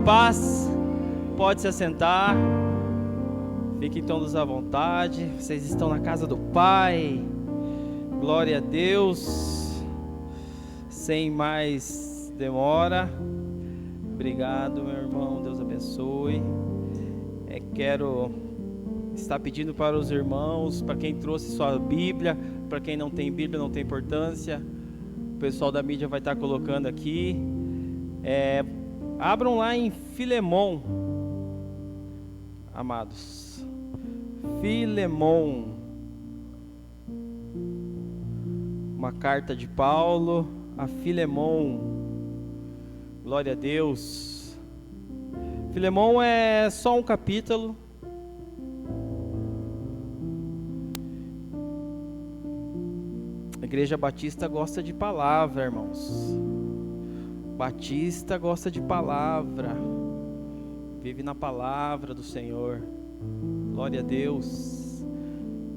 paz, pode se assentar, fiquem todos à vontade, vocês estão na casa do Pai, glória a Deus, sem mais demora. Obrigado, meu irmão, Deus abençoe. Quero estar pedindo para os irmãos, para quem trouxe sua Bíblia, para quem não tem Bíblia, não tem importância, o pessoal da mídia vai estar colocando aqui. Abram lá em Filemon, amados. Filemon, uma carta de Paulo a Filemon. Glória a Deus. Filemon é só um capítulo. A Igreja Batista gosta de palavra, irmãos. Batista gosta de palavra. Vive na palavra do Senhor. Glória a Deus.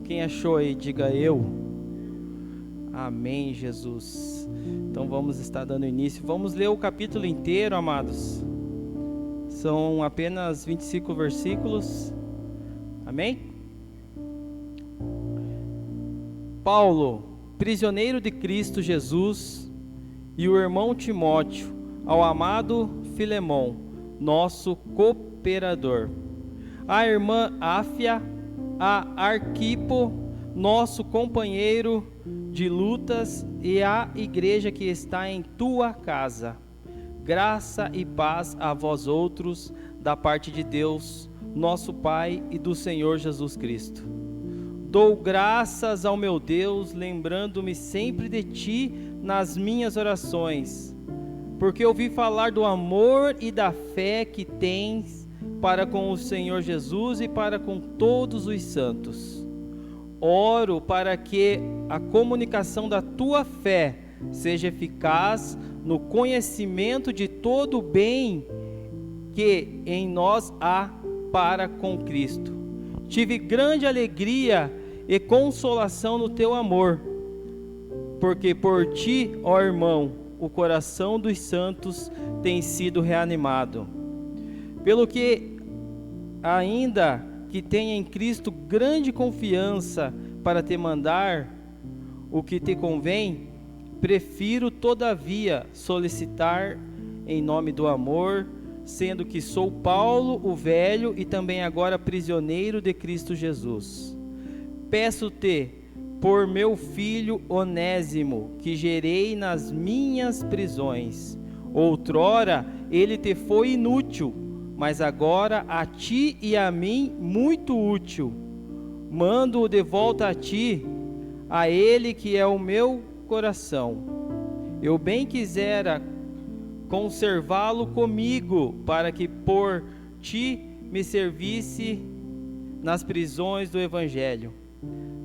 Quem achou aí, diga eu. Amém, Jesus. Então vamos estar dando início. Vamos ler o capítulo inteiro, amados. São apenas 25 versículos. Amém? Paulo, prisioneiro de Cristo Jesus, e o irmão Timóteo, ao amado Filemon, nosso cooperador. A irmã Áfia, a Arquipo, nosso companheiro de lutas, e a igreja que está em tua casa. Graça e paz a vós outros, da parte de Deus, nosso Pai, e do Senhor Jesus Cristo. Dou graças ao meu Deus, lembrando-me sempre de ti nas minhas orações, porque ouvi falar do amor e da fé que tens para com o Senhor Jesus e para com todos os santos. Oro para que a comunicação da tua fé seja eficaz no conhecimento de todo o bem que em nós há para com Cristo. Tive grande alegria e consolação no teu amor, porque por ti, ó irmão, o coração dos santos tem sido reanimado. Pelo que, ainda que tenha em Cristo grande confiança para te mandar o que te convém, prefiro todavia solicitar em nome do amor, sendo que sou Paulo o velho e também agora prisioneiro de Cristo Jesus. Peço-te por meu filho Onésimo, que gerei nas minhas prisões. Outrora ele te foi inútil, mas agora a ti e a mim muito útil. Mando-o de volta a ti, a ele que é o meu coração. Eu bem quisera conservá-lo comigo, para que por ti me servisse nas prisões do Evangelho.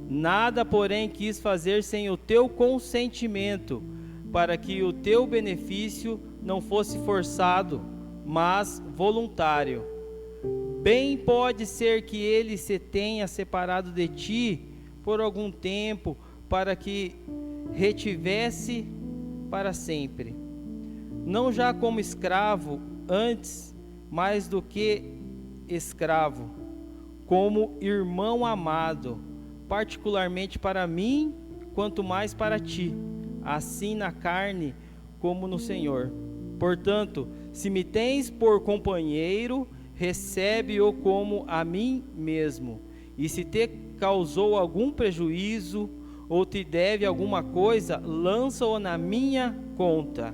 Nada, porém, quis fazer sem o teu consentimento, para que o teu benefício não fosse forçado, mas voluntário. Bem pode ser que ele se tenha separado de ti por algum tempo, para que retivesse para sempre. Não já como escravo, antes, mais do que escravo, como irmão amado, particularmente para mim, quanto mais para ti, assim na carne como no Senhor. Portanto, se me tens por companheiro, recebe-o como a mim mesmo. E se te causou algum prejuízo, ou te deve alguma coisa, lança-o na minha conta.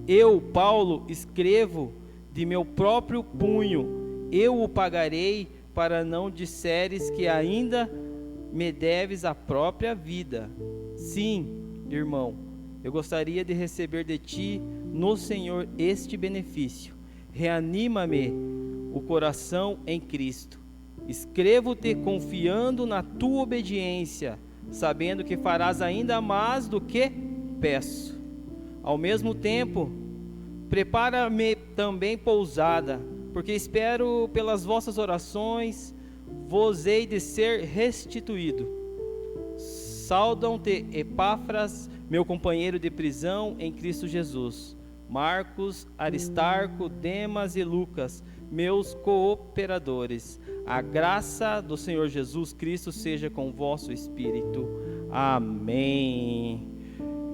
Eu, Paulo, escrevo de meu próprio punho, eu o pagarei, para não disseres que ainda me deves a própria vida. Sim, irmão, eu gostaria de receber de ti no Senhor este benefício. Reanima-me o coração em Cristo. Escrevo-te confiando na tua obediência, sabendo que farás ainda mais do que peço. Ao mesmo tempo, prepara-me também pousada, porque espero pelas vossas orações vos hei de ser restituído. Saudam-te Epáfras, meu companheiro de prisão em Cristo Jesus, Marcos, Aristarco, Demas e Lucas, meus cooperadores. A graça do Senhor Jesus Cristo seja com o vosso espírito. Amém.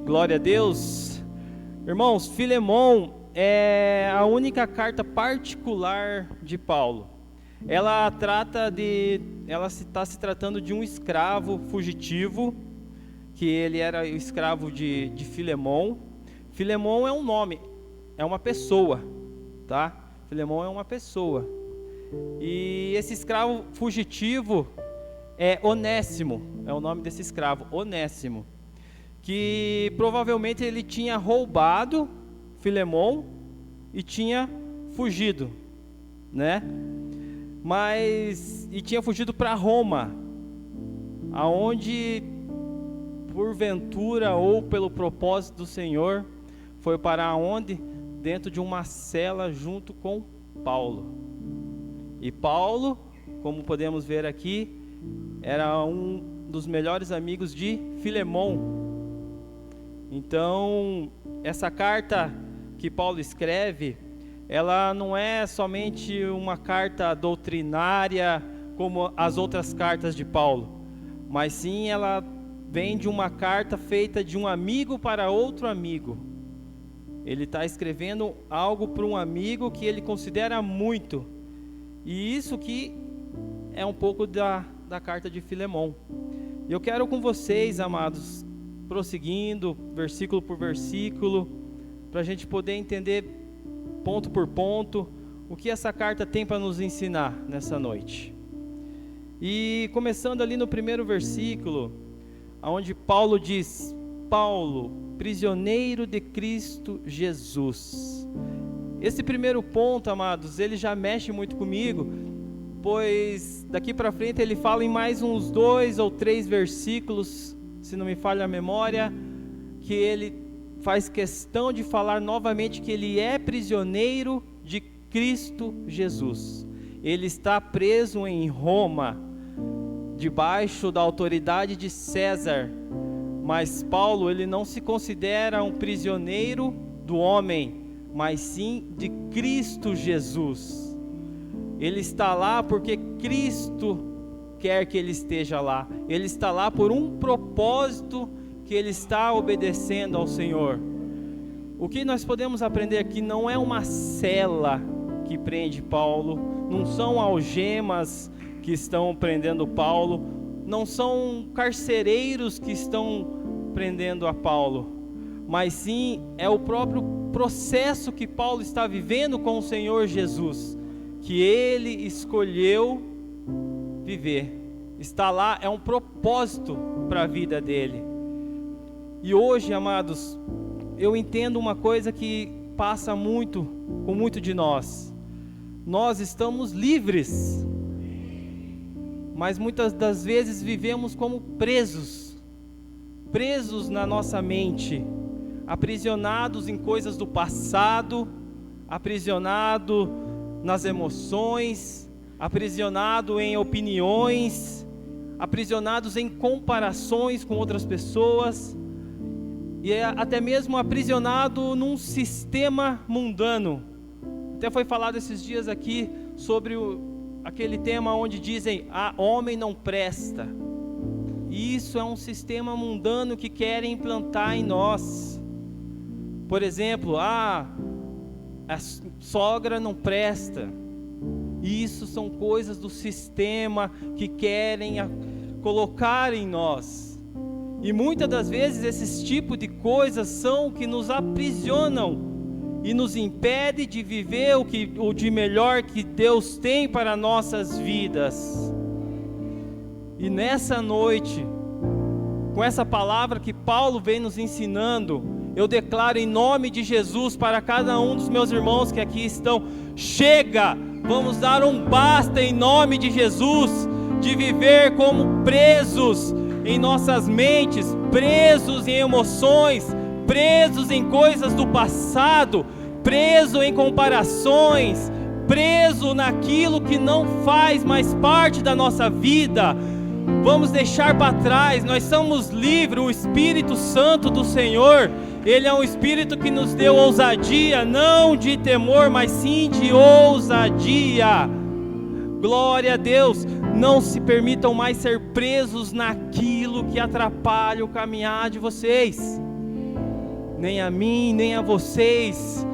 Glória a Deus. Irmãos, Filemon é a única carta particular de Paulo. Ela está se tratando de um escravo fugitivo, que ele era o escravo de Filemon. Filemon é um nome, é uma pessoa, tá? Filemon é uma pessoa. E esse escravo fugitivo é Onésimo, é o nome desse escravo, Onésimo, que provavelmente ele tinha roubado Filemon e tinha fugido, né? E tinha fugido para Roma, aonde, porventura ou pelo propósito do Senhor, foi para onde? Dentro de uma cela junto com Paulo. E Paulo, como podemos ver aqui, era um dos melhores amigos de Filemon. Então, essa carta que Paulo escreve, ela não é somente uma carta doutrinária como as outras cartas de Paulo, mas sim ela vem de uma carta feita de um amigo para outro amigo. Ele está escrevendo algo para um amigo que ele considera muito, e isso que é um pouco da carta de Filemon. Eu quero com vocês, amados, prosseguindo, versículo por versículo, para a gente poder entender ponto por ponto o que essa carta tem para nos ensinar nessa noite. E começando ali no primeiro versículo, onde Paulo diz: Paulo, prisioneiro de Cristo Jesus. Esse primeiro ponto, amados, ele já mexe muito comigo, pois daqui para frente ele fala em mais uns 2 ou 3 versículos, se não me falha a memória, que ele faz questão de falar novamente que ele é prisioneiro de Cristo Jesus. Ele está preso em Roma, debaixo da autoridade de César. Mas Paulo, ele não se considera um prisioneiro do homem, mas sim de Cristo Jesus. Ele está lá porque Cristo quer que ele esteja lá. Ele está lá por um propósito, que ele está obedecendo ao Senhor. O que nós podemos aprender aqui não é uma cela que prende Paulo, não são algemas que estão prendendo Paulo, não são carcereiros que estão prendendo a Paulo, mas sim é o próprio processo que Paulo está vivendo com o Senhor Jesus, que ele escolheu viver. Está lá, é um propósito para a vida dele. E hoje, amados, eu entendo uma coisa que passa com muito de nós. Nós estamos livres, mas muitas das vezes vivemos como presos na nossa mente, aprisionados em coisas do passado, aprisionado nas emoções, aprisionado em opiniões, aprisionados em comparações com outras pessoas, e até mesmo aprisionado num sistema mundano. Até foi falado esses dias aqui sobre aquele tema onde dizem: homem não presta. E isso é um sistema mundano que querem implantar em nós. Por exemplo, a sogra não presta. Isso são coisas do sistema que querem colocar em nós. E muitas das vezes esses tipos de coisas são que nos aprisionam e nos impede de viver o de melhor que Deus tem para nossas vidas. E nessa noite, com essa palavra que Paulo vem nos ensinando, eu declaro em nome de Jesus para cada um dos meus irmãos que aqui estão: chega, vamos dar um basta em nome de Jesus, de viver como presos em nossas mentes, presos em emoções, presos em coisas do passado, preso em comparações, preso naquilo que não faz mais parte da nossa vida, vamos deixar para trás. Nós somos livres. O Espírito Santo do Senhor, Ele é um Espírito que nos deu ousadia, não de temor, mas sim de ousadia. Glória a Deus. Não se permitam mais ser presos naquilo que atrapalha o caminhar de vocês, nem a mim, nem a vocês.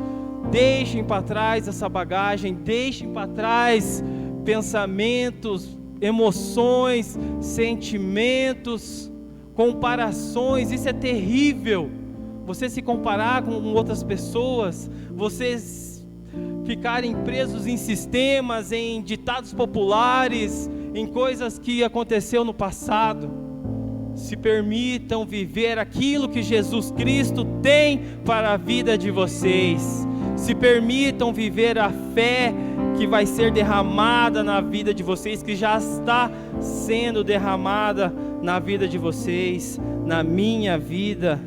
Deixem para trás essa bagagem, deixem para trás pensamentos, emoções, sentimentos, comparações. Isso é terrível. Você se comparar com outras pessoas, vocês ficarem presos em sistemas, em ditados populares, em coisas que aconteceu no passado. Se permitam viver aquilo que Jesus Cristo tem para a vida de vocês. Se permitam viver a fé que vai ser derramada na vida de vocês, que já está sendo derramada na vida de vocês, na minha vida.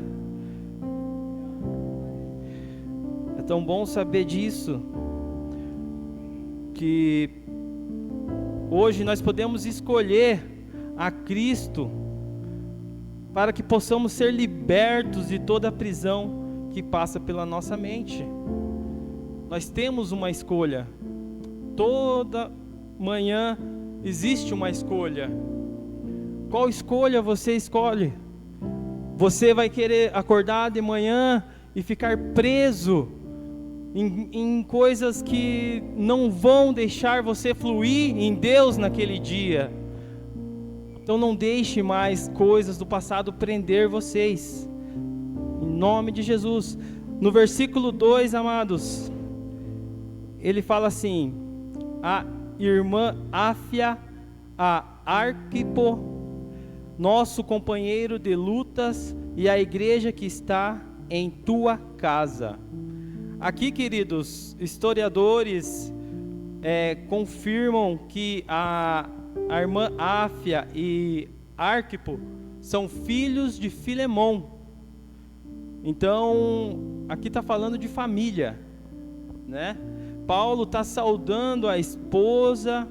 É tão bom saber disso, que hoje nós podemos escolher a Cristo para que possamos ser libertos de toda a prisão que passa pela nossa mente. Nós temos uma escolha. Toda manhã existe uma escolha. Qual escolha você escolhe? Você vai querer acordar de manhã e ficar preso em coisas que não vão deixar você fluir em Deus naquele dia. Então não deixe mais coisas do passado prender vocês, em nome de Jesus. No versículo 2, amados, ele fala assim: a irmã Áfia, a Arquipo, nosso companheiro de lutas, e a igreja que está em tua casa. Aqui, queridos, historiadores confirmam que a irmã Áfia e Arquipo são filhos de Filemão. Então, aqui está falando de família, né? Paulo está saudando a esposa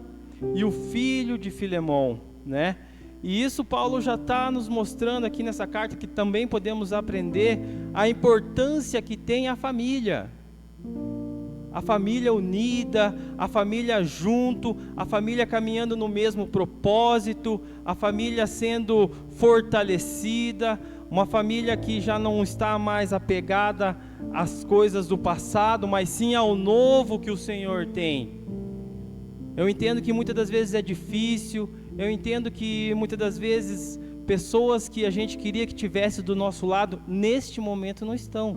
e o filho de Filemão, né? E isso Paulo já está nos mostrando aqui nessa carta, que também podemos aprender a importância que tem a família unida, a família junto, a família caminhando no mesmo propósito, a família sendo fortalecida, uma família que já não está mais apegada às coisas do passado, mas sim ao novo que o Senhor tem. Eu entendo que muitas das vezes é difícil, eu entendo que muitas das vezes pessoas que a gente queria que tivesse do nosso lado, neste momento não estão.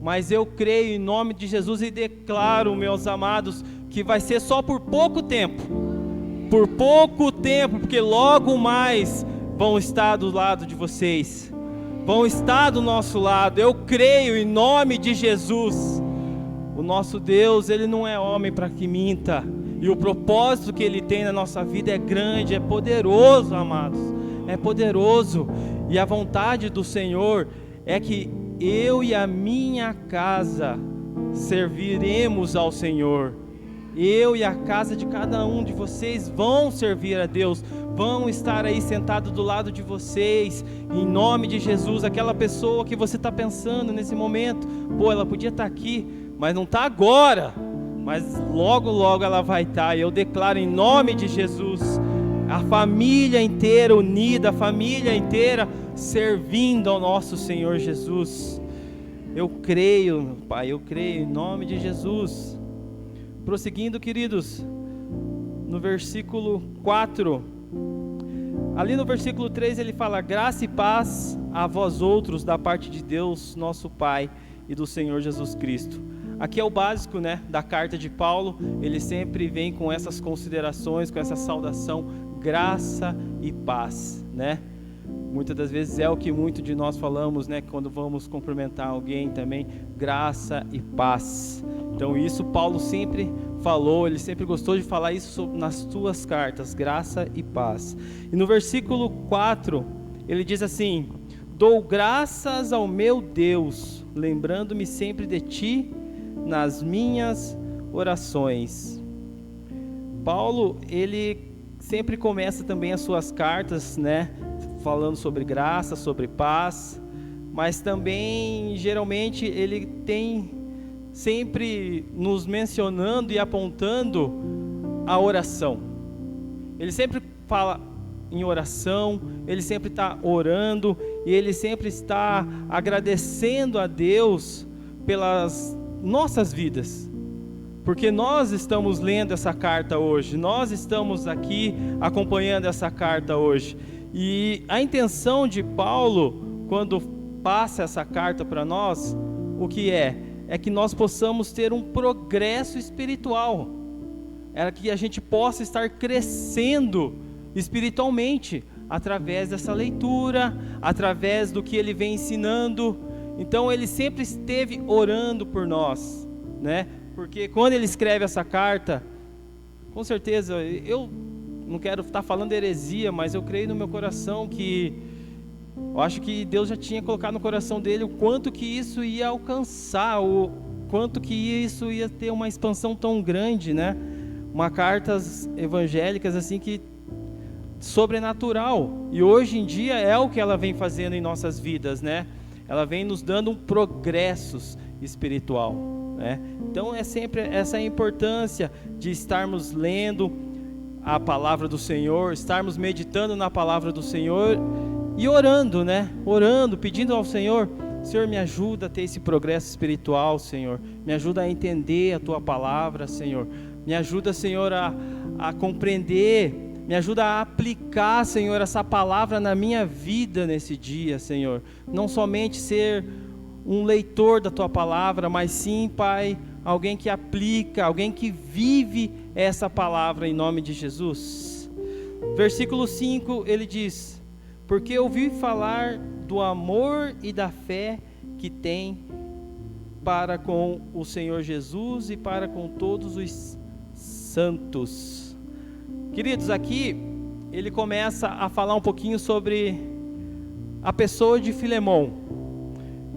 Mas eu creio em nome de Jesus e declaro, meus amados, que vai ser só por pouco tempo, porque logo mais vão estar do lado de vocês, vão estar do nosso lado. Eu creio em nome de Jesus. O nosso Deus, Ele não é homem para que minta, e o propósito que Ele tem na nossa vida é grande, é poderoso, amados, é poderoso. E a vontade do Senhor é que eu e a minha casa serviremos ao Senhor. Eu e a casa de cada um de vocês vão servir a Deus, vão estar aí sentados do lado de vocês, em nome de Jesus. Aquela pessoa que você está pensando nesse momento, ela podia estar aqui, mas não está agora, mas logo logo ela vai estar. E eu declaro em nome de Jesus, a família inteira unida, a família inteira servindo ao nosso Senhor Jesus. Eu creio, Pai, eu creio em nome de Jesus. Prosseguindo, queridos, no versículo 4, ali no versículo 3 ele fala: graça e paz a vós outros da parte de Deus nosso Pai e do Senhor Jesus Cristo. Aqui é o básico, né, da carta de Paulo. Ele sempre vem com essas considerações, com essa saudação, graça e paz, né? Muitas das vezes é o que muito de nós falamos, né, quando vamos cumprimentar alguém também, graça e paz. Então isso Paulo sempre falou, ele sempre gostou de falar isso nas suas cartas, graça e paz. E no versículo 4, ele diz assim: dou graças ao meu Deus, lembrando-me sempre de ti nas minhas orações. Paulo, ele sempre começa também as suas cartas, né, falando sobre graça, sobre paz, mas também, geralmente, ele tem sempre nos mencionando e apontando a oração. Ele sempre fala em oração, ele sempre está orando, e ele sempre está agradecendo a Deus pelas nossas vidas, porque nós estamos lendo essa carta hoje, nós estamos aqui acompanhando essa carta hoje, e a intenção de Paulo, quando passa essa carta para nós, o que é que nós possamos ter um progresso espiritual, é que a gente possa estar crescendo espiritualmente, através dessa leitura, através do que ele vem ensinando. Então ele sempre esteve orando por nós, né? Porque quando ele escreve essa carta, com certeza, eu não quero estar falando heresia, mas eu creio no meu coração que, eu acho que Deus já tinha colocado no coração dele o quanto que isso ia alcançar, o quanto que isso ia ter uma expansão tão grande, né? Uma cartas evangélicas assim que sobrenatural, e hoje em dia é o que ela vem fazendo em nossas vidas, né? Ela vem nos dando um progresso espiritual, né? Então é sempre essa importância de estarmos lendo a palavra do Senhor, estarmos meditando na palavra do Senhor e orando, né? Orando, pedindo ao Senhor: Senhor, me ajuda a ter esse progresso espiritual, Senhor, me ajuda a entender a Tua palavra, Senhor, me ajuda, Senhor, a compreender, me ajuda a aplicar, Senhor, essa palavra na minha vida nesse dia, Senhor. Não somente ser um leitor da Tua palavra, mas sim, Pai, alguém que aplica, alguém que vive essa palavra em nome de Jesus. Versículo 5, ele diz: porque ouvi falar do amor e da fé que tem para com o Senhor Jesus e para com todos os santos. Queridos, aqui ele começa a falar um pouquinho sobre a pessoa de Filemão.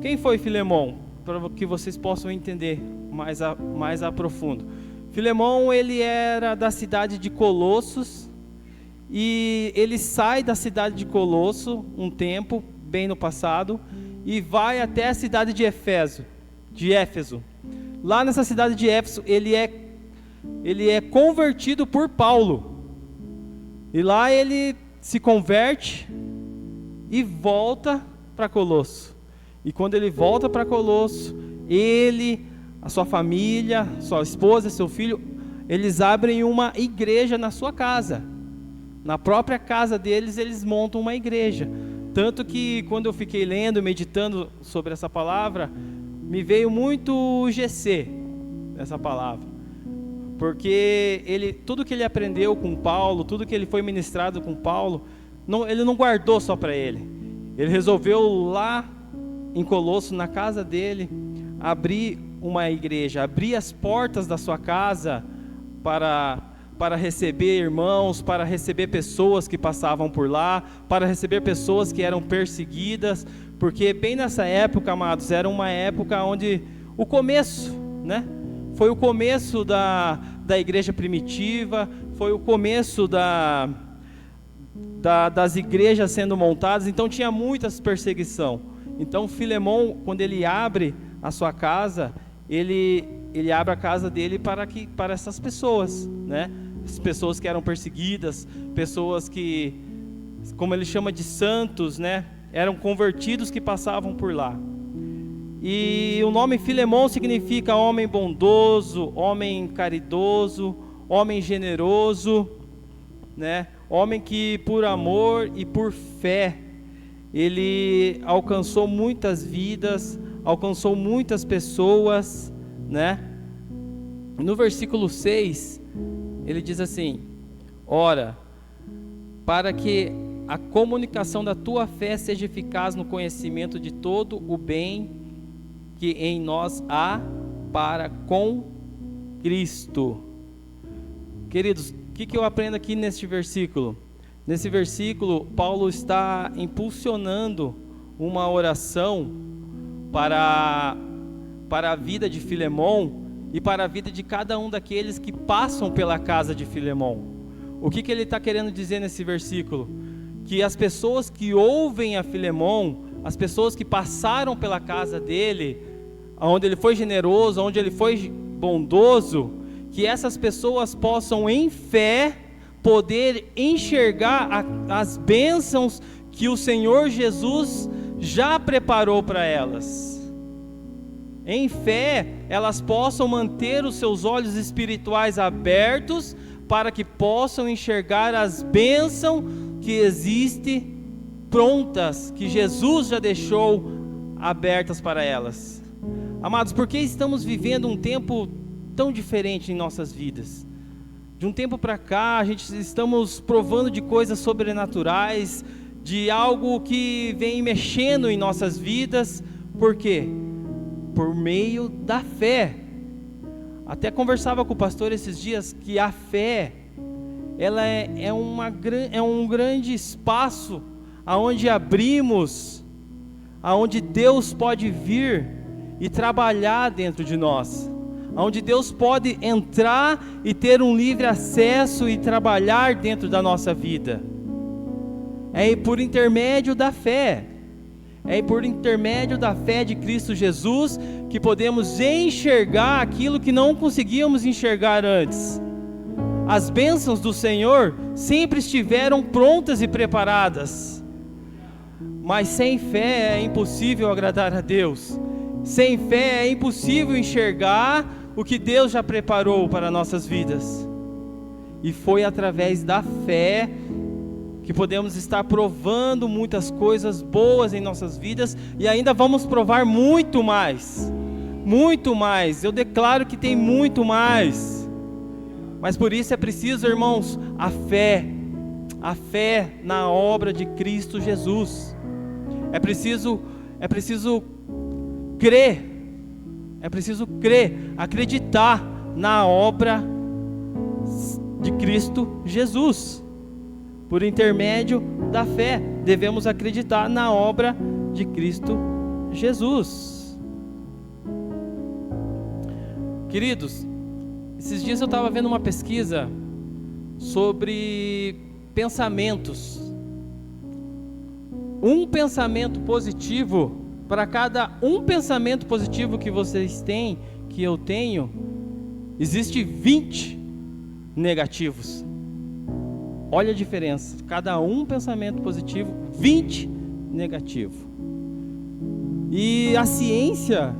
Quem foi Filemão? Para que vocês possam entender mais a profundo. Filemão, ele era da cidade de Colossos, e ele sai da cidade de Colosso um tempo, bem no passado, e vai até a cidade de Éfeso. Lá nessa cidade de Éfeso, ele é convertido por Paulo. E lá ele se converte e volta para Colosso. E quando ele volta para Colosso, ele, a sua família, sua esposa, seu filho, eles abrem uma igreja na sua casa. Na própria casa deles, eles montam uma igreja. Tanto que quando eu fiquei lendo, meditando sobre essa palavra, me veio muito GC, essa palavra. Porque tudo que ele aprendeu com Paulo, tudo que ele foi ministrado com Paulo, ele não guardou só para ele. Ele resolveu lá em Colosso, na casa dele, abrir uma igreja, abrir as portas da sua casa para receber irmãos, para receber pessoas que passavam por lá, para receber pessoas que eram perseguidas, porque bem nessa época, amados, era uma época onde o começo, né? Foi o começo da igreja primitiva, foi o começo das igrejas sendo montadas, então tinha muitas perseguição. Então Filemão, quando ele abre a sua casa, ele abre a casa dele para essas pessoas, né? As pessoas que eram perseguidas, pessoas que, como ele chama de santos, né? Eram convertidos que passavam por lá. E o nome Filemão significa homem bondoso, homem caridoso, homem generoso, né? Homem que por amor e por fé, ele alcançou muitas vidas, alcançou muitas pessoas, né? No versículo 6, ele diz assim: ora, para que a comunicação da tua fé seja eficaz no conhecimento de todo o bem que em nós há para com Cristo. Queridos, o que eu aprendo aqui neste versículo? Nesse versículo, Paulo está impulsionando uma oração para a vida de Filemão e para a vida de cada um daqueles que passam pela casa de Filemão. O que ele está querendo dizer nesse versículo? Que as pessoas que ouvem a Filemon, as pessoas que passaram pela casa dele, onde ele foi generoso, onde ele foi bondoso, que essas pessoas possam em fé poder enxergar as bênçãos que o Senhor Jesus já preparou para elas. Em fé, elas possam manter os seus olhos espirituais abertos para que possam enxergar as bênçãos que existem prontas, que Jesus já deixou abertas para elas. Amados, por que estamos vivendo um tempo tão diferente em nossas vidas? De um tempo para cá, estamos provando de coisas sobrenaturais, de algo que vem mexendo em nossas vidas. Por quê? Por meio da fé. Até conversava com o pastor esses dias que a fé, ela é um grande espaço aonde abrimos, aonde Deus pode vir e trabalhar dentro de nós, onde Deus pode entrar e ter um livre acesso e trabalhar dentro da nossa vida. É por intermédio da fé. É por intermédio da fé de Cristo Jesus que podemos enxergar aquilo que não conseguíamos enxergar antes. As bênçãos do Senhor sempre estiveram prontas e preparadas, mas sem fé é impossível agradar a Deus. Sem fé é impossível enxergar o que Deus já preparou para nossas vidas. E foi através da fé que podemos estar provando muitas coisas boas em nossas vidas, e ainda vamos provar muito mais. Muito mais. Eu declaro que tem muito mais. Mas por isso é preciso, irmãos, a fé na obra de Cristo Jesus. É preciso crer, acreditar na obra de Cristo Jesus. Por intermédio da fé, devemos acreditar na obra de Cristo Jesus. Queridos, esses dias eu estava vendo uma pesquisa sobre pensamentos. Um pensamento positivo, para cada um pensamento positivo que vocês têm, que eu tenho, existe 20 negativos. Olha a diferença, cada um pensamento positivo, 20 negativo. E a ciência,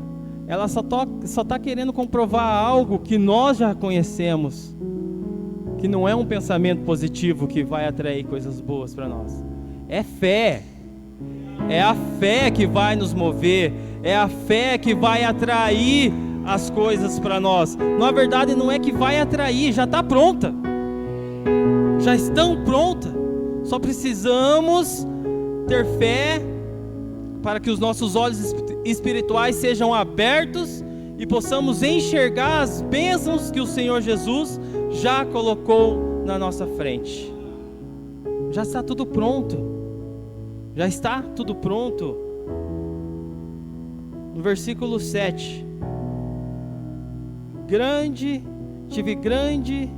ela só está querendo comprovar algo que nós já conhecemos, que não é um pensamento positivo que vai atrair coisas boas para nós. É fé. É a fé que vai nos mover, é a fé que vai atrair as coisas para nós. Na verdade, não é que vai atrair, já está pronta. Já estão prontas. Só precisamos ter fé para que os nossos olhos espirituais sejam abertos e possamos enxergar as bênçãos que o Senhor Jesus já colocou na nossa frente. Já está tudo pronto. Já está tudo pronto. No versículo 7. Tive grande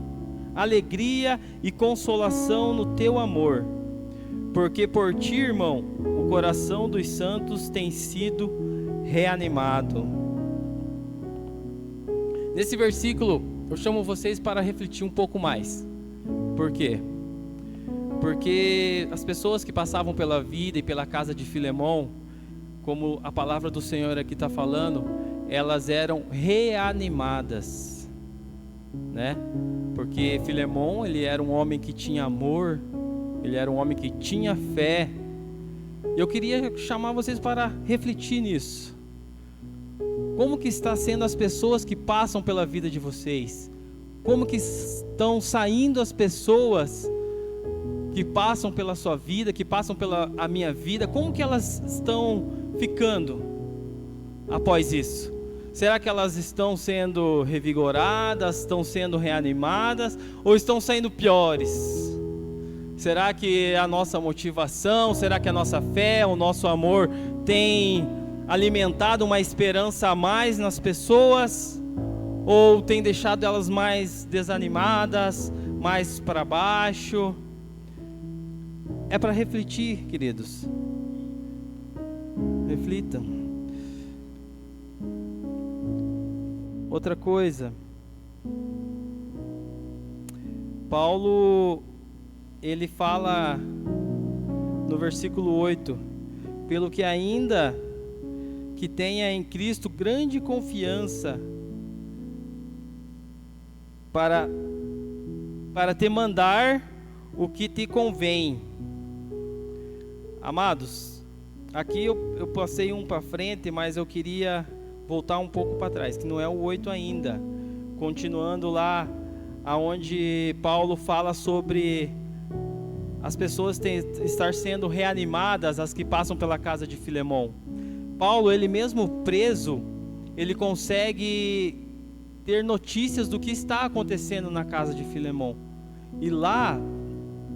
alegria e consolação no teu amor, porque por ti, irmão, o coração dos santos tem sido reanimado. Nesse versículo, eu chamo vocês para refletir um pouco mais. Por quê? Porque as pessoas que passavam pela vida e pela casa de Filemon, como a palavra do Senhor aqui está falando, elas eram reanimadas, né? Porque Filemon, ele era um homem que tinha amor, ele era um homem que tinha fé. Eu queria chamar vocês para refletir nisso. Como que está sendo as pessoas que passam pela vida de vocês? Como que estão saindo as pessoas que passam pela sua vida, que passam pela a minha vida? Como que elas estão ficando após isso? Será que elas estão sendo revigoradas, estão sendo reanimadas, ou estão saindo piores? Será que a nossa motivação, será que a nossa fé, o nosso amor tem alimentado uma esperança a mais nas pessoas? Ou tem deixado elas mais desanimadas, mais para baixo. É para refletir, queridos. Reflitam. Outra coisa, Paulo, ele fala no versículo 8, pelo que ainda que tenha em Cristo grande confiança para te mandar o que te convém. Amados, aqui eu passei um para frente, mas eu queria voltar um pouco para trás, que não é o 8 ainda. Continuando lá, aonde Paulo fala sobre as pessoas estar sendo reanimadas, as que passam pela casa de Filemão. Paulo, ele mesmo preso, ele consegue ter notícias do que está acontecendo na casa de Filemão. E lá,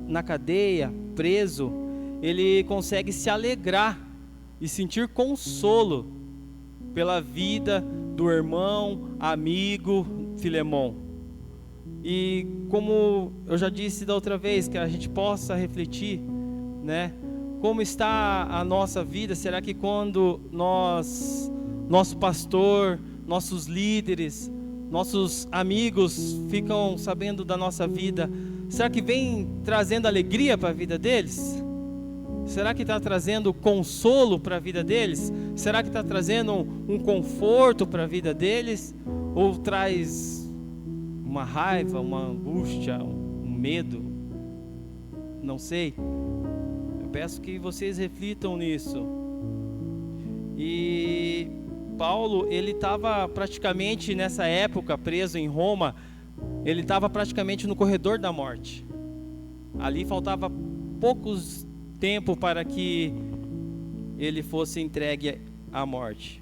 na cadeia, preso, ele consegue se alegrar e sentir consolo pela vida do irmão, amigo Filemão. E como eu já disse da outra vez, que a gente possa refletir, né? Como está a nossa vida? Será que quando nosso pastor, nossos líderes, nossos amigos ficam sabendo da nossa vida, será que vem trazendo alegria para a vida deles? Será que está trazendo consolo para a vida deles? Será que está trazendo um conforto para a vida deles? Ou traz uma raiva, uma angústia, um medo? Não sei. Eu peço que vocês reflitam nisso. E Paulo, ele estava praticamente nessa época preso em Roma, ele estava praticamente no corredor da morte. Ali faltava poucos tempo para que ele fosse entregue à morte.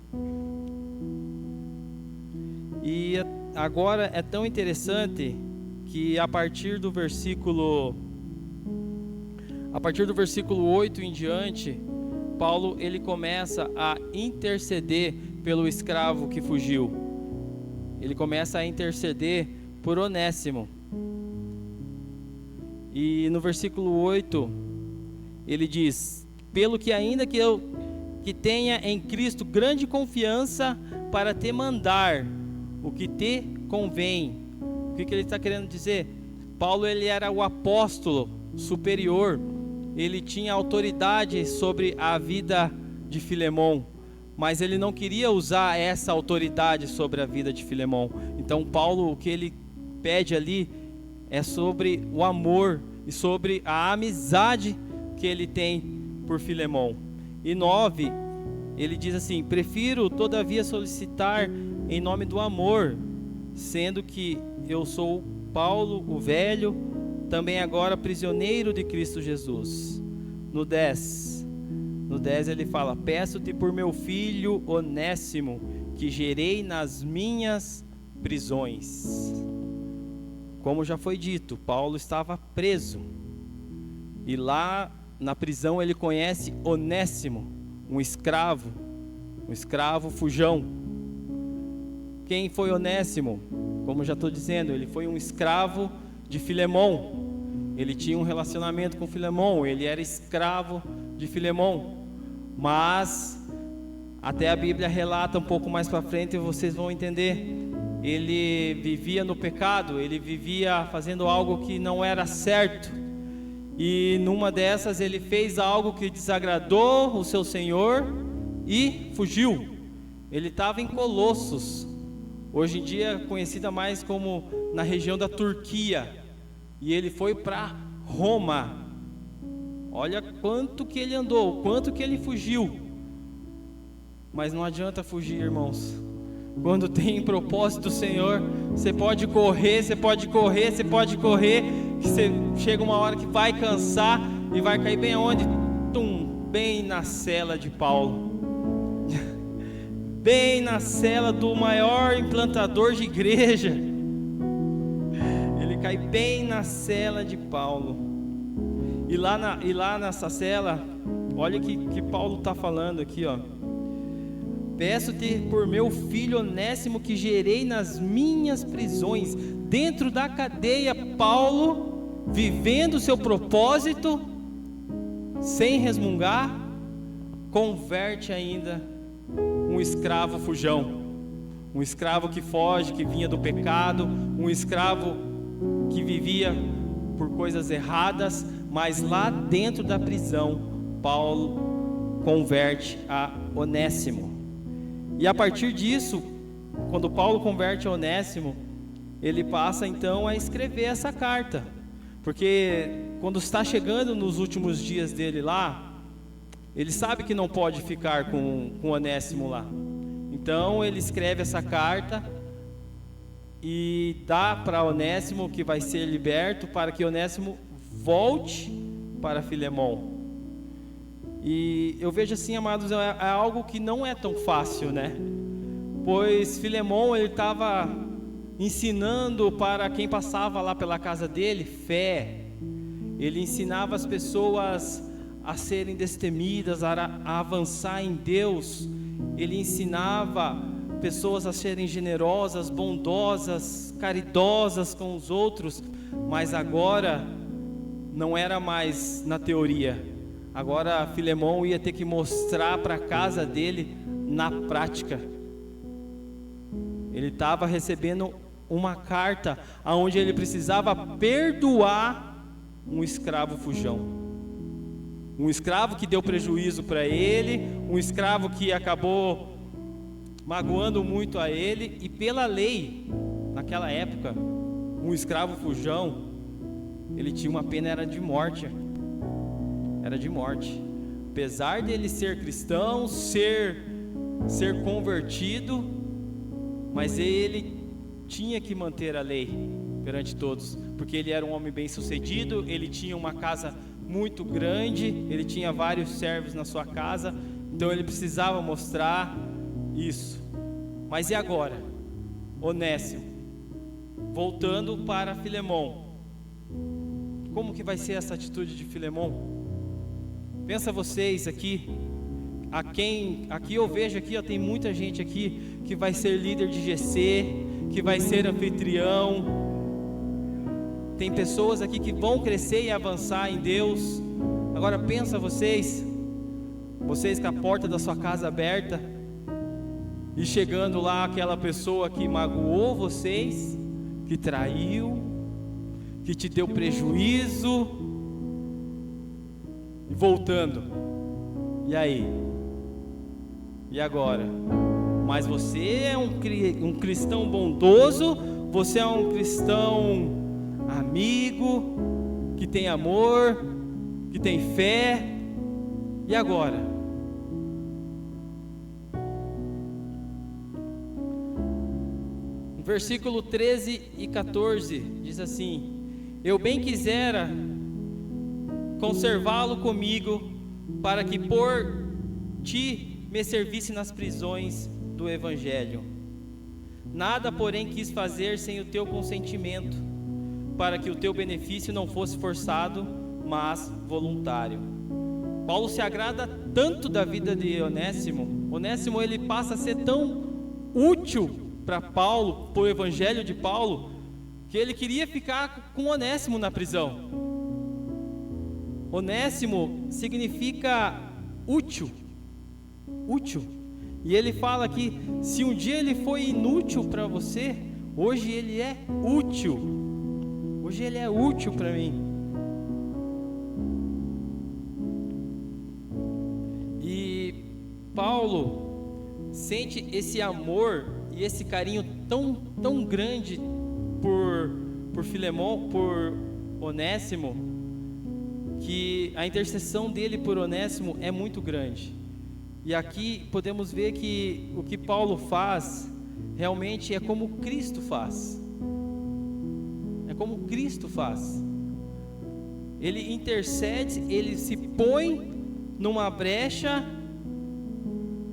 E agora é tão interessante que a partir do versículo 8 em diante, Paulo, ele começa a interceder pelo escravo que fugiu. Ele começa a interceder por Onésimo. E no versículo 8, ele diz: pelo que ainda que tenha em Cristo grande confiança para te mandar o que te convém. O que ele está querendo dizer? Paulo, ele era o apóstolo superior, ele tinha autoridade sobre a vida de Filemão, mas ele não queria usar essa autoridade sobre a vida de Filemão. Então Paulo, o que ele pede ali é sobre o amor e sobre a amizade que ele tem por Filemão. E 9, ele diz assim: prefiro todavia solicitar em nome do amor, sendo que eu sou Paulo, o velho, também agora prisioneiro de Cristo Jesus. No 10 ele fala: peço-te por meu filho Onésimo, que gerei nas minhas prisões. Como já foi dito, Paulo estava preso, e lá na prisão ele conhece Onésimo, um escravo fujão. Quem foi Onésimo? Como já estou dizendo, ele foi um escravo de Filemão. Ele tinha um relacionamento com Filemão, ele era escravo de Filemão. Mas até a Bíblia relata um pouco mais para frente e vocês vão entender. Ele vivia no pecado, ele vivia fazendo algo que não era certo. E numa dessas ele fez algo que desagradou o seu Senhor e fugiu. Ele estava em Colossos, hoje em dia conhecida mais como na região da Turquia, e ele foi para Roma. Olha quanto que ele andou, quanto que ele fugiu. Mas não adianta fugir, irmãos. Quando tem propósito do Senhor, você pode correr, que você chega uma hora que vai cansar e vai cair bem aonde? Bem na cela de Paulo. Bem na cela do maior implantador de igreja. Ele cai bem na cela de Paulo. E lá nessa cela, olha o que Paulo está falando aqui, ó. Peço-te por meu filho Onésimo, que gerei nas minhas prisões. dentro da cadeia, Paulo, vivendo o seu propósito, sem resmungar, converte ainda um escravo fujão, um escravo que foge, que vinha do pecado, um escravo que vivia por coisas erradas, mas lá dentro da prisão, Paulo converte a Onésimo. E a partir disso, quando Paulo converte a Onésimo, ele passa então a escrever essa carta, porque quando está chegando nos últimos dias dele lá, ele sabe que não pode ficar com Onésimo lá. Então ele escreve essa carta e dá para Onésimo, que vai ser liberto, para que Onésimo volte para Filemon. E eu vejo assim, amados, é algo que não é tão fácil, né? Pois Filemon, ele estava ensinando para quem passava lá pela casa dele fé. Ele ensinava as pessoas a serem destemidas, a avançar em Deus. Ele ensinava pessoas a serem generosas, bondosas, caridosas com os outros. Mas agora não era mais na teoria. Agora Filemon ia ter que mostrar para a casa dele na prática. Ele estava recebendo uma carta onde ele precisava perdoar um escravo fujão. Um escravo que deu prejuízo para ele, um escravo que acabou magoando muito a ele. E pela lei, naquela época, um escravo fujão, ele tinha uma pena, era de morte. Era de morte. Apesar dele ser cristão, ser convertido, mas ele tinha que manter a lei perante todos, porque ele era um homem bem sucedido, ele tinha uma casa muito grande, ele tinha vários servos na sua casa, então ele precisava mostrar isso. Mas e agora? Onésimo, voltando para Filemon, como que vai ser essa atitude de Filemon? Pensa vocês aqui, aqui eu vejo aqui, tem muita gente aqui que vai ser líder de GC, que vai ser anfitrião. Tem pessoas aqui que vão crescer e avançar em Deus. Agora pensa vocês com a porta da sua casa aberta, e chegando lá aquela pessoa que magoou vocês, que traiu, que te deu prejuízo, e voltando, e aí? E agora? Mas você é um cristão bondoso, você é um cristão amigo, que tem amor, que tem fé, e agora? No versículo 13 e 14, diz assim: eu bem quisera conservá-lo comigo, para que por ti me servisse nas prisões do Evangelho. Nada, porém, quis fazer sem o teu consentimento, para que o teu benefício não fosse forçado, mas voluntário. Paulo se agrada tanto da vida de Onésimo. Onésimo, ele passa a ser tão útil para Paulo, para o Evangelho de Paulo, que ele queria ficar com Onésimo na prisão. Onésimo significa útil, e ele fala que se um dia ele foi inútil para você, hoje ele é útil, para mim. E Paulo sente esse amor e esse carinho tão grande por Filemon, por Onésimo, que a intercessão dele por Onésimo é muito grande. E aqui podemos ver que o que Paulo faz realmente é como Cristo faz. É como Cristo faz. Ele intercede, ele se põe numa brecha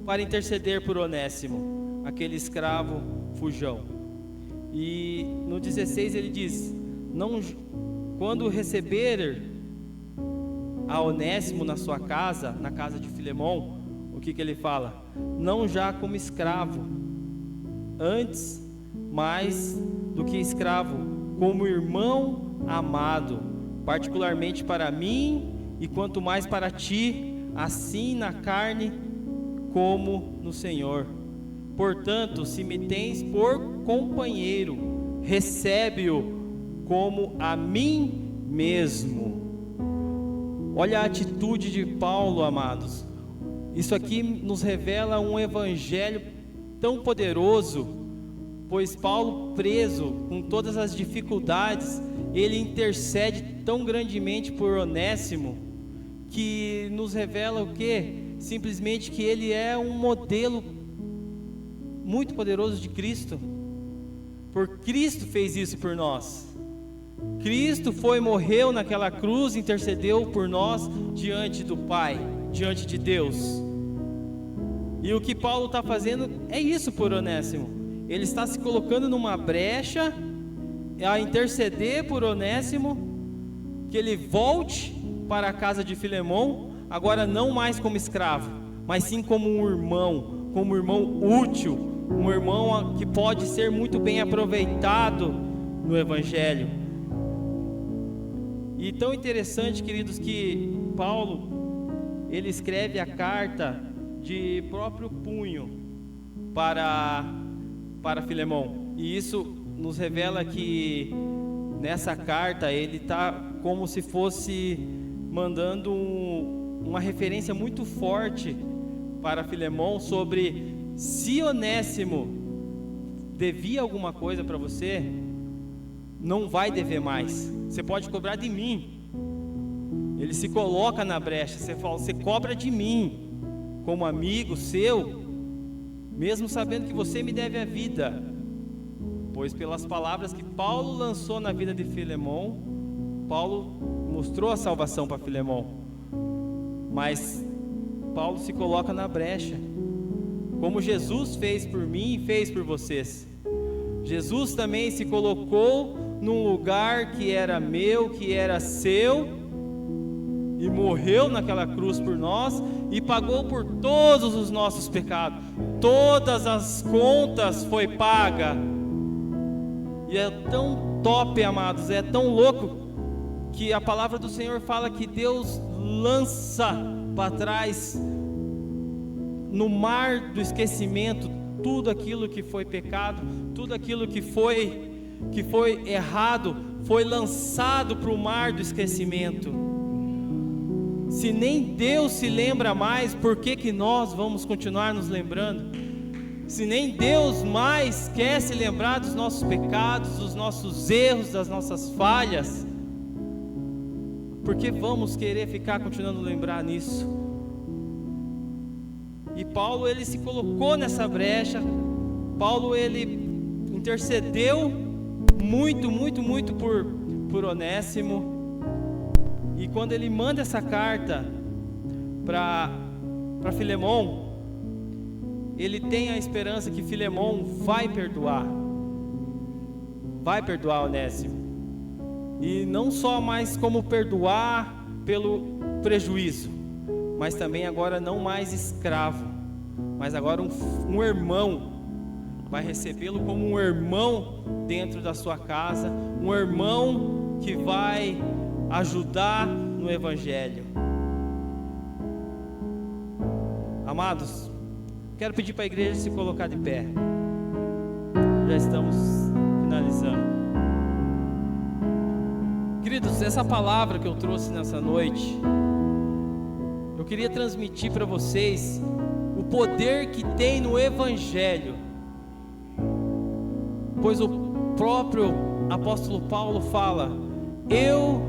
para interceder por Onésimo, aquele escravo fujão. E no 16 ele diz: não, quando receber a Onésimo na sua casa, na casa de Filemon, o que ele fala? Não já como escravo, antes mais do que escravo, como irmão amado, particularmente para mim e quanto mais para ti, assim na carne como no Senhor. Portanto, se me tens por companheiro, recebe-o como a mim mesmo. Olha a atitude de Paulo, amados. Isso aqui nos revela um evangelho tão poderoso, pois Paulo, preso com todas as dificuldades, ele intercede tão grandemente por Onésimo, que nos revela o quê? Simplesmente que ele é um modelo muito poderoso de Cristo. Por Cristo fez isso por nós. Cristo foi, morreu naquela cruz, intercedeu por nós diante do Pai, diante de Deus. E o que Paulo está fazendo é isso por Onésimo. Ele está se colocando numa brecha a interceder por Onésimo, que ele volte para a casa de Filemão, agora não mais como escravo, mas sim como um irmão útil, um irmão que pode ser muito bem aproveitado no Evangelho. E tão interessante, queridos, que Paulo, ele escreve a carta de próprio punho para Filemão, e isso nos revela que nessa carta ele está como se fosse mandando uma referência muito forte para Filemão sobre se Onésimo devia alguma coisa para você, não vai dever mais, você pode cobrar de mim. Ele se coloca na brecha, você fala, você cobra de mim, como amigo seu, mesmo sabendo que você me deve a vida, pois pelas palavras que Paulo lançou na vida de Filemão, Paulo mostrou a salvação para Filemão, mas Paulo se coloca na brecha, como Jesus fez por mim e fez por vocês. Jesus também se colocou num lugar que era meu, que era seu, e morreu naquela cruz por nós, e pagou por todos os nossos pecados. Todas as contas foi paga. E é tão top, amados, é tão louco, que a palavra do Senhor fala que Deus lança para trás, no mar do esquecimento, tudo aquilo que foi pecado, tudo aquilo que foi errado, foi lançado para o mar do esquecimento. Se nem Deus se lembra mais, por que nós vamos continuar nos lembrando? Se nem Deus mais quer se lembrar dos nossos pecados, dos nossos erros, das nossas falhas, por que vamos querer ficar continuando a lembrar nisso? E Paulo, ele se colocou nessa brecha. Paulo, ele intercedeu muito por Onésimo. E quando ele manda essa carta para Filemão, ele tem a esperança que Filemão vai perdoar Onésimo. E não só mais como perdoar pelo prejuízo, mas também agora não mais escravo, mas agora um irmão. Vai recebê-lo como um irmão dentro da sua casa, um irmão que vai ajudar no Evangelho. Amados, quero pedir para a igreja se colocar de pé. Já estamos finalizando. Queridos, essa palavra que eu trouxe nessa noite, eu queria transmitir para vocês o poder que tem no Evangelho, pois o próprio apóstolo Paulo fala: eu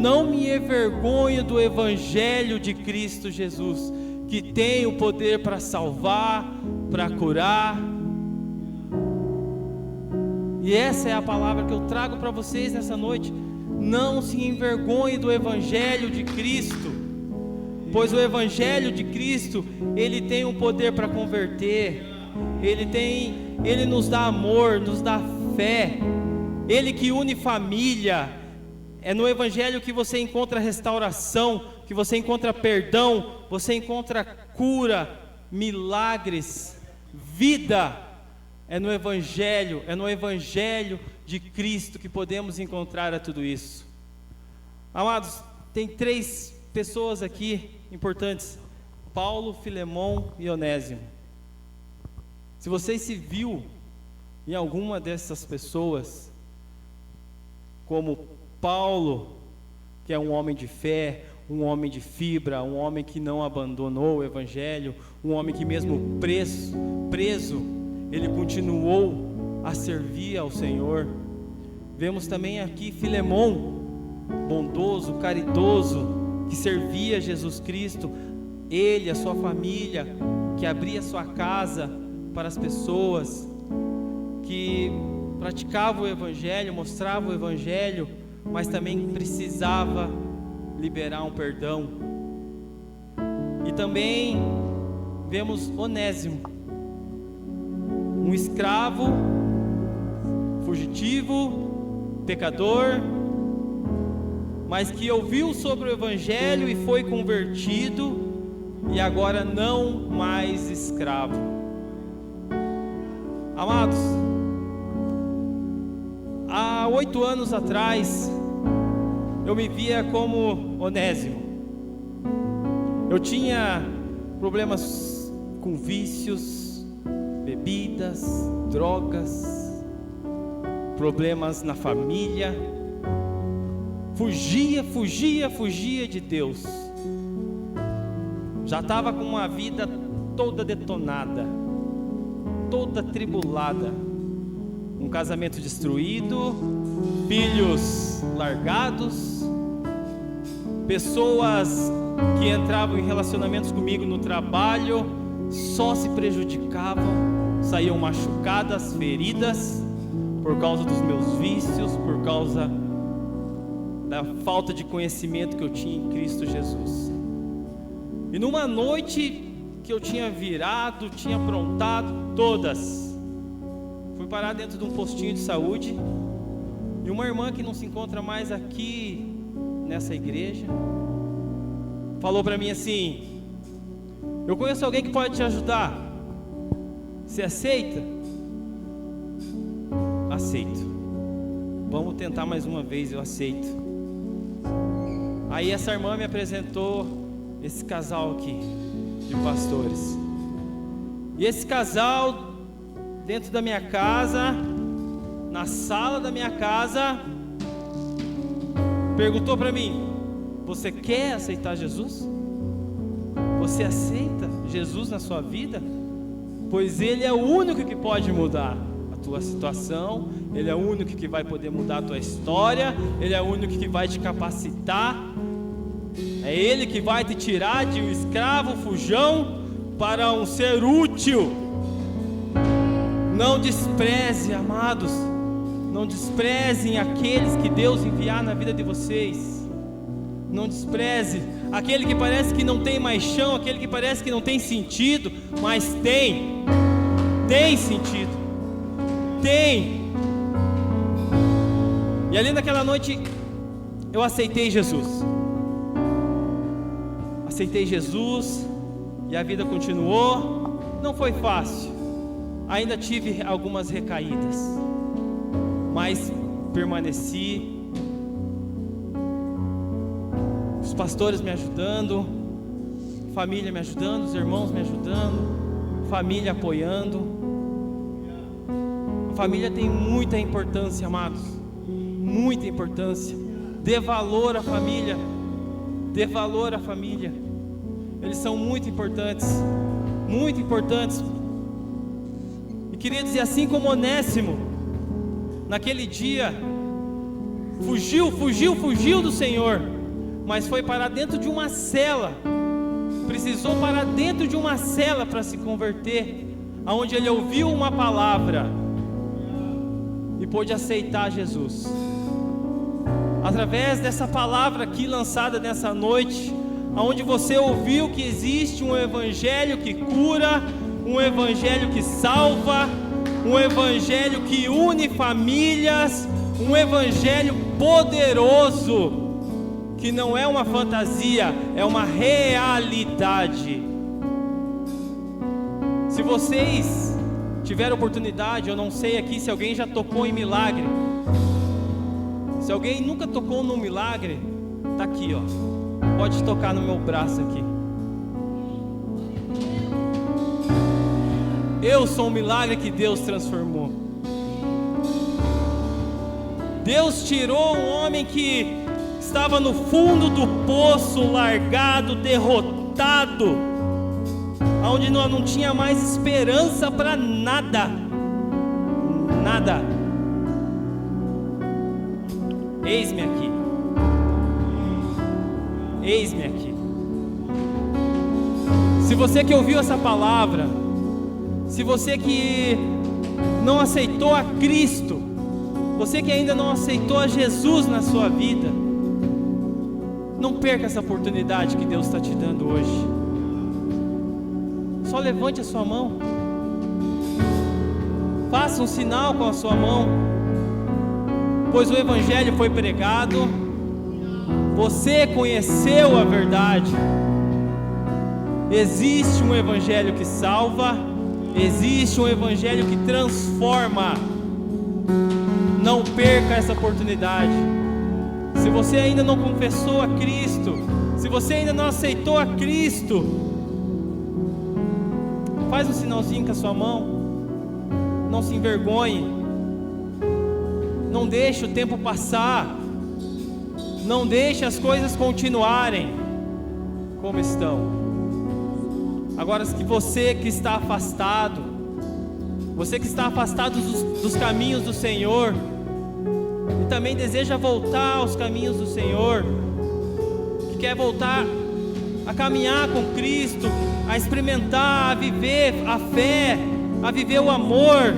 não me envergonho do Evangelho de Cristo Jesus, que tem o poder para salvar, para curar. E essa é a palavra que eu trago para vocês nessa noite. Não se envergonhe do Evangelho de Cristo, pois o Evangelho de Cristo, ele tem um poder para converter, ele nos dá amor, nos dá fé, ele que une família. É no Evangelho que você encontra restauração, que você encontra perdão, você encontra cura, milagres, vida. É no Evangelho de Cristo que podemos encontrar a tudo isso. Amados, tem 3 pessoas aqui importantes: Paulo, Filemão e Onésimo. Se você se viu em alguma dessas pessoas, como Paulo, que é um homem de fé, um homem de fibra, um homem que não abandonou o Evangelho, um homem que mesmo preso, ele continuou a servir ao Senhor. Vemos também aqui Filemão, bondoso, caridoso, que servia a Jesus Cristo, ele, a sua família, que abria sua casa para as pessoas, que praticava o Evangelho, mostrava o Evangelho, mas também precisava liberar um perdão. E também vemos Onésimo, um escravo, fugitivo, pecador, mas que ouviu sobre o Evangelho e foi convertido, e agora não mais escravo. Amados, há 8 anos atrás, eu me via como Onésimo. Eu tinha problemas com vícios, bebidas, drogas, problemas na família. Fugia de Deus. Já estava com uma vida toda detonada, toda atribulada. Um casamento destruído, filhos largados, pessoas que entravam em relacionamentos comigo no trabalho só se prejudicavam, saíam machucadas, feridas, por causa dos meus vícios, por causa da falta de conhecimento que eu tinha em Cristo Jesus. E numa noite que eu tinha virado, tinha aprontado todas, fui parar dentro de um postinho de saúde, e uma irmã que não se encontra mais aqui nessa igreja falou para mim assim: eu conheço alguém que pode te ajudar, você aceita? Aceito. Vamos tentar mais uma vez, eu aceito. Aí essa irmã me apresentou esse casal aqui de pastores, e esse casal, dentro da minha casa, na sala da minha casa, perguntou para mim: você quer aceitar Jesus? Você aceita Jesus na sua vida? Pois Ele é o único que pode mudar a tua situação, Ele é o único que vai poder mudar a tua história, Ele é o único que vai te capacitar, é Ele que vai te tirar de um escravo fujão para um ser útil. Não despreze, amados, não desprezem aqueles que Deus enviar na vida de vocês. Não despreze aquele que parece que não tem mais chão, aquele que parece que não tem sentido, mas tem sentido, tem. E ali naquela noite eu aceitei Jesus, e a vida continuou. Não foi fácil, ainda tive algumas recaídas, mas permaneci. Os pastores me ajudando, família me ajudando, os irmãos me ajudando, família apoiando. A família tem muita importância, amados, muita importância. Dê valor à família, dê valor à família. Eles são muito importantes, muito importantes. E queria dizer, assim como Onésimo, naquele dia, fugiu do Senhor, mas foi parar dentro de uma cela, precisou parar dentro de uma cela para se converter, aonde ele ouviu uma palavra e pôde aceitar Jesus. Através dessa palavra aqui lançada nessa noite, aonde você ouviu que existe um evangelho que cura, um evangelho que salva, um evangelho que une famílias, um evangelho poderoso, que não é uma fantasia, é uma realidade. Se vocês tiveram oportunidade, eu não sei aqui se alguém já tocou em milagre, Se alguém nunca tocou num milagre, tá aqui, ó. Pode tocar no meu braço aqui. Eu sou um milagre que Deus transformou. Deus tirou um homem que estava no fundo do poço, largado, derrotado, onde não tinha mais esperança para nada. Nada. Eis-me aqui. Eis-me aqui. Se você que ouviu essa palavra, se você que não aceitou a Cristo, você que ainda não aceitou a Jesus na sua vida, não perca essa oportunidade que Deus está te dando hoje. Só levante a sua mão. Faça um sinal com a sua mão, pois o Evangelho foi pregado, você conheceu a verdade. Existe um Evangelho que salva, existe um Evangelho que transforma. Não perca essa oportunidade. Se você ainda não confessou a Cristo, se você ainda não aceitou a Cristo, faz um sinalzinho com a sua mão. Não se envergonhe. Não deixe o tempo passar. Não deixe as coisas continuarem como estão. Agora, que você que está afastado, você que está afastado dos caminhos do Senhor, e também deseja voltar aos caminhos do Senhor, que quer voltar a caminhar com Cristo, a experimentar, a viver a fé, a viver o amor,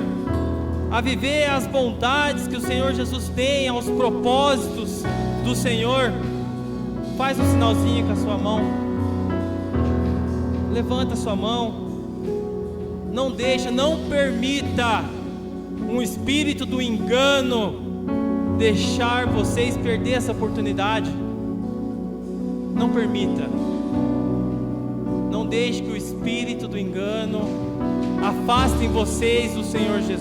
a viver as bondades que o Senhor Jesus tem, aos propósitos do Senhor, faz um sinalzinho com a sua mão, levanta a sua mão. Não deixa, não permita um espírito do engano deixar vocês perder essa oportunidade. Não permita. Não deixe que o espírito do engano afaste vocês do Senhor Jesus.